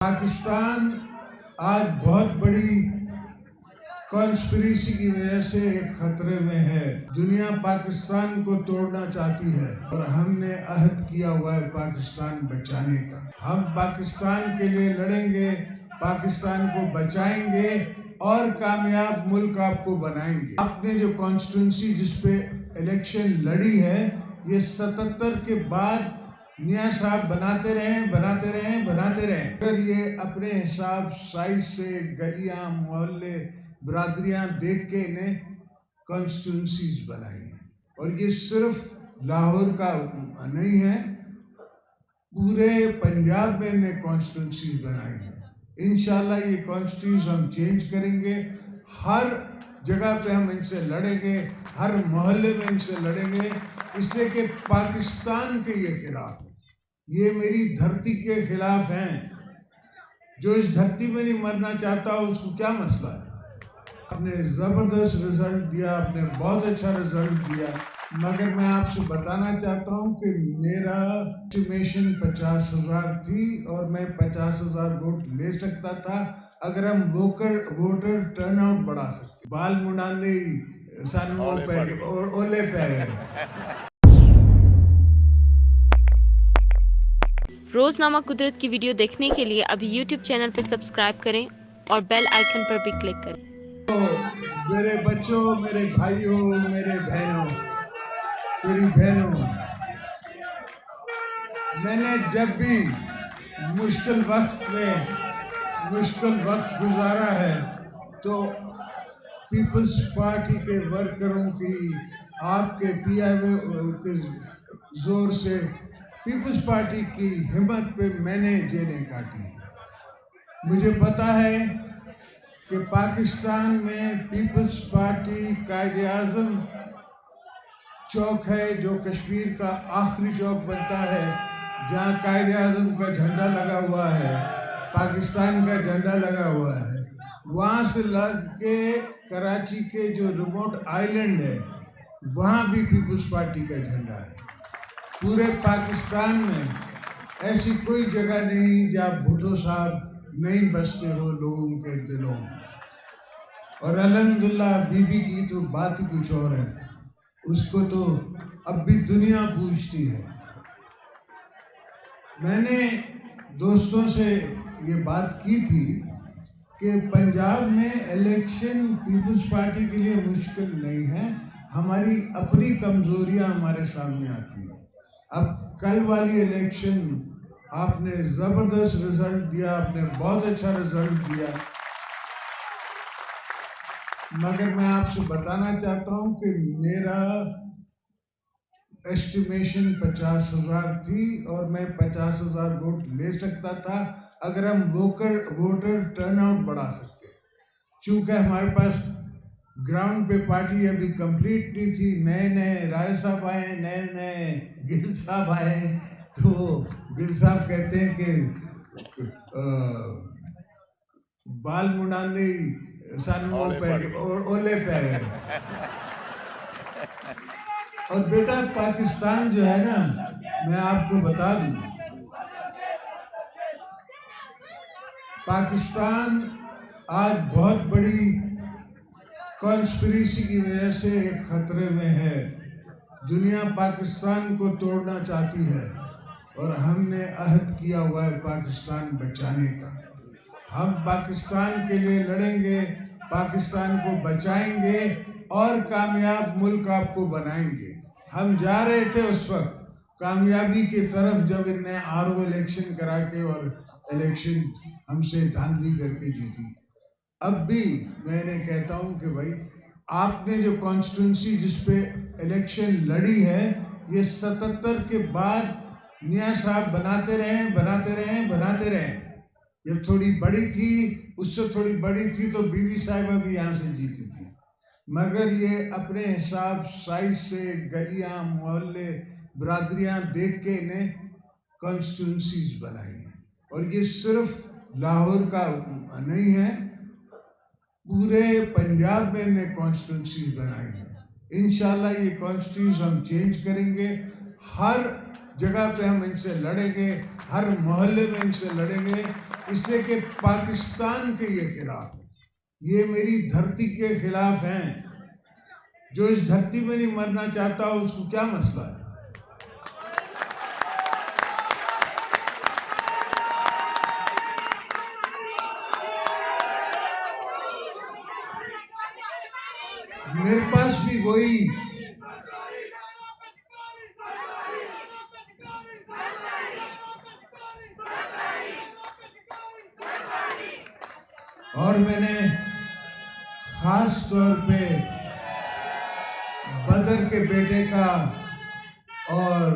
पाकिस्तान आज बहुत बड़ी कॉन्स्पिरेसी की वजह से एक खतरे में है। दुनिया पाकिस्तान को तोड़ना चाहती है और हमने अहद किया हुआ है पाकिस्तान बचाने का। हम पाकिस्तान के लिए लड़ेंगे, पाकिस्तान को बचाएंगे और कामयाब मुल्क आपको बनाएंगे। आपने जो कॉन्स्टिट्यूंसी जिस पे इलेक्शन लड़ी है, ये 77 के बाद मियां साहब बनाते रहे। अगर ये अपने हिसाब साइज से गलियां, मोहल्ले, बरादरियां देख के इन्हें कॉन्स्टिट्यूंसीज बनाई हैं। और ये सिर्फ लाहौर का नहीं है, पूरे पंजाब में इन्हें कॉन्स्टिट्यूंसीज बनाई हैं। इंशाल्लाह ये कॉन्स्टिट्यूंसी हम चेंज करेंगे। हर जगह पे हम इनसे लड़ेंगे, हर मोहल्ले में इनसे लड़ेंगे, इसलिए कि पाकिस्तान के ये खिलाफ है। ये मेरी धरती के खिलाफ हैं। जो इस धरती में नहीं मरना चाहता उसको क्या मसला है। आपने ज़बरदस्त रिजल्ट दिया, आपने बहुत अच्छा रिजल्ट दिया, मगर मैं आपसे बताना चाहता हूँ कि मेरा एस्टिमेशन 50,000 थी और मैं 50,000 वोट ले सकता था अगर हम वोटर टर्नआउट बढ़ा सकते। बाल मुंडाने सानू ओले पे गए। रोजनामा कुदरत की वीडियो देखने के लिए अभी YouTube चैनल पर सब्सक्राइब करें और बेल आइकन पर भी क्लिक करें। तो मेरे बच्चों, मेरे भाइयों, मेरे बहनों, मेरी बहनों, मैंने जब भी मुश्किल वक्त गुजारा है तो पीपल्स पार्टी के वर्करों की, आपके PIO के जोर से, पीपल्स पार्टी की हिम्मत पे मैंने जेलें काटी। मुझे पता है कि पाकिस्तान में पीपल्स पार्टी कायदे आज़म चौक है, जो कश्मीर का आखिरी चौक बनता है, जहाँ कायदे आज़म का झंडा लगा हुआ है, पाकिस्तान का झंडा लगा हुआ है। वहाँ से लग के कराची के जो रिमोट आइलैंड है, वहाँ भी पीपल्स पार्टी का झंडा है। पूरे पाकिस्तान में ऐसी कोई जगह नहीं जहाँ भुट्टो साहब नहीं बसते हो लोगों के दिलों में। और अल्हम्दुलिल्लाह बीबी की तो बात ही कुछ और है, उसको तो अब भी दुनिया पूछती है। मैंने दोस्तों से ये बात की थी कि पंजाब में इलेक्शन पीपल्स पार्टी के लिए मुश्किल नहीं है, हमारी अपनी कमजोरियां हमारे सामने आती हैं। अब कल वाली इलेक्शन आपने ज़बरदस्त रिजल्ट दिया, आपने बहुत अच्छा रिजल्ट दिया, मगर मैं आपसे बताना चाहता हूँ कि मेरा एस्टिमेशन 50,000 थी और मैं 50,000 वोट ले सकता था अगर हम वोटर टर्नआउट बढ़ा सकते। चूँकि हमारे पास ग्राउंड पे पार्टी अभी कंप्लीट नहीं थी, नए राय साहब आए, नए गिल साहब आए, तो गिल साहब कहते हैं कि बाल मुंडाने सानू ओले पे गए। और बेटा पाकिस्तान जो है ना, मैं आपको बता दूं, पाकिस्तान आज बहुत बड़ी कॉन्स्पिरेसी की वजह से एक खतरे में है। दुनिया पाकिस्तान को तोड़ना चाहती है और हमने अहद किया हुआ है पाकिस्तान बचाने का। हम पाकिस्तान के लिए लड़ेंगे, पाकिस्तान को बचाएंगे और कामयाब मुल्क आपको बनाएंगे। हम जा रहे थे उस वक्त कामयाबी की तरफ जब इनने RO इलेक्शन करा के और इलेक्शन हमसे धांधली करके जीती। अब भी मैंने कहता हूं कि भाई आपने जो कॉन्स्टिट्यूंसी जिस पे इलेक्शन लड़ी है, ये 77 के बाद मियां साहब बनाते रहे। जब थोड़ी बड़ी थी, उससे थोड़ी बड़ी थी तो बीबी साहिबा भी यहाँ से जीती थी, मगर ये अपने हिसाब साइज से गलियां, मोहल्ले, बरादरियां देख के इन्हें कॉन्स्टिट्यूंसीज बनाई हैं। और ये सिर्फ लाहौर का नहीं है, पूरे पंजाब में इन्हें कॉन्स्टिट्यूंसीज बनाई हैं। इंशाल्लाह ये कॉन्स्टिट्यूंसी हम चेंज करेंगे। हर जगह पे हम इनसे लड़ेंगे, हर मोहल्ले में इनसे लड़ेंगे, اس لیے کہ پاکستان کے یہ خلاف ہے، یہ میری دھرتی کے خلاف ہیں. جو اس دھرتی میں نہیں مرنا چاہتا اس کو کیا مسئلہ ہے؟ میرے پاس بھی وہی اور میں نے خاص طور پہ بدر کے بیٹے کا اور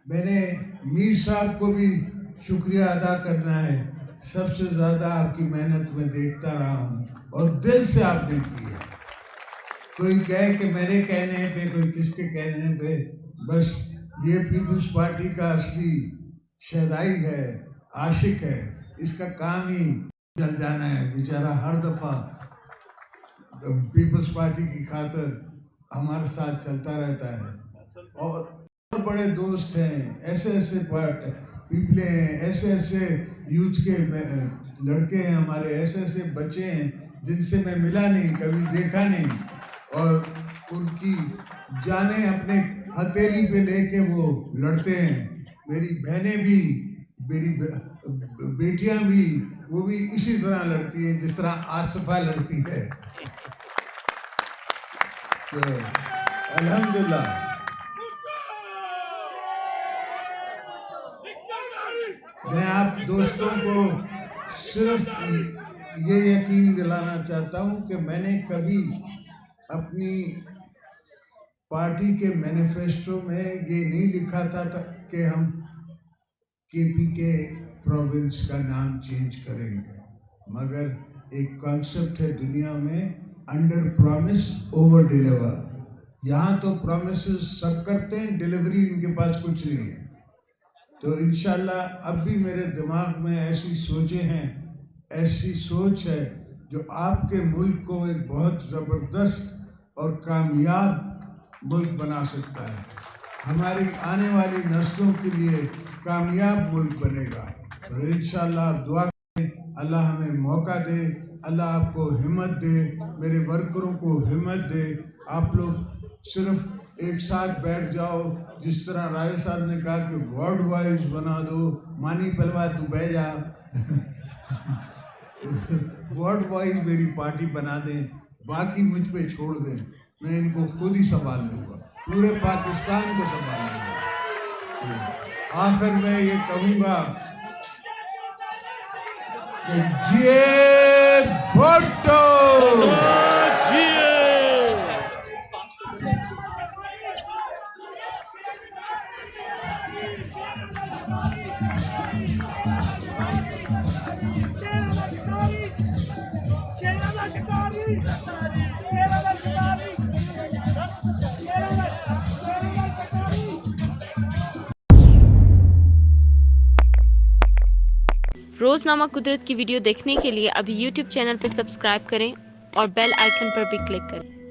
میرے میر صاحب کو بھی شکریہ ادا کرنا ہے. سب سے زیادہ آپ کی محنت میں دیکھتا رہا ہوں اور دل سے آپ نے کی ہے. کوئی کہے کہ میرے کہنے پہ، کوئی کس کے کہنے پہ، بس یہ پیپلز پارٹی کا اصلی شہدائی ہے، عاشق ہے. اس کا کام ہی جل جانا ہے. بیچارہ ہر دفعہ پیپلز پارٹی کی خاطر ہمارے ساتھ چلتا رہتا ہے. اور بڑے دوست ہیں، ایسے پیپلے ہیں، ایسے یوتھ کے لڑکے ہیں ہمارے، ایسے بچے ہیں جن سے میں ملا نہیں، کبھی دیکھا نہیں، اور ان کی جانیں اپنے ہتھیلی پہ لے کے وہ لڑتے ہیں. میری بہنیں بھی، میری بیٹیاں بھی، وہ بھی اسی طرح لڑتی ہیں جس طرح آصفہ لڑتی ہے. تو الحمدللہ میں آپ دوستوں کو صرف یہ یقین دلانا چاہتا ہوں کہ میں نے کبھی اپنی پارٹی کے مینیفیسٹو میں یہ نہیں لکھا تھا کہ ہم KPK پروونس کا نام چینج کریں گے، مگر ایک کانسیپٹ ہے دنیا میں، انڈر پرومس اوور ڈیلیور. یہاں تو پرومسز سب کرتے ہیں، ڈیلیوری ان کے پاس کچھ نہیں ہے. تو انشاءاللہ اب بھی میرے دماغ میں ایسی سوچیں ہیں، ایسی سوچ ہے جو آپ کے ملک کو ایک بہت زبردست اور کامیاب ملک بنا سکتا ہے. ہماری آنے والی نسلوں کے لیے کامیاب ملک بنے گا. اور انشاءاللہ آپ دعا کریں، اللہ ہمیں موقع دے، اللہ آپ کو ہمت دے، میرے ورکروں کو ہمت دے. آپ لوگ صرف ایک ساتھ بیٹھ جاؤ، جس طرح رائے صاحب نے کہا کہ وارڈ وائز بنا دو، مانی پلوا تو بہ جا وارڈ وائز میری پارٹی بنا دیں، باقی مجھ پہ چھوڑ دیں. میں ان کو خود ہی سنبھال لوں گا، پورے پاکستان کو سنبھال لوں گا. آخر میں یہ کہوں گا کہ جیے بھٹو، روزنامہ قدرت کی ویڈیو دیکھنے کے لیے ابھی YouTube چینل پر سبسکرائب کریں اور بیل آئیکن پر بھی کلک کریں.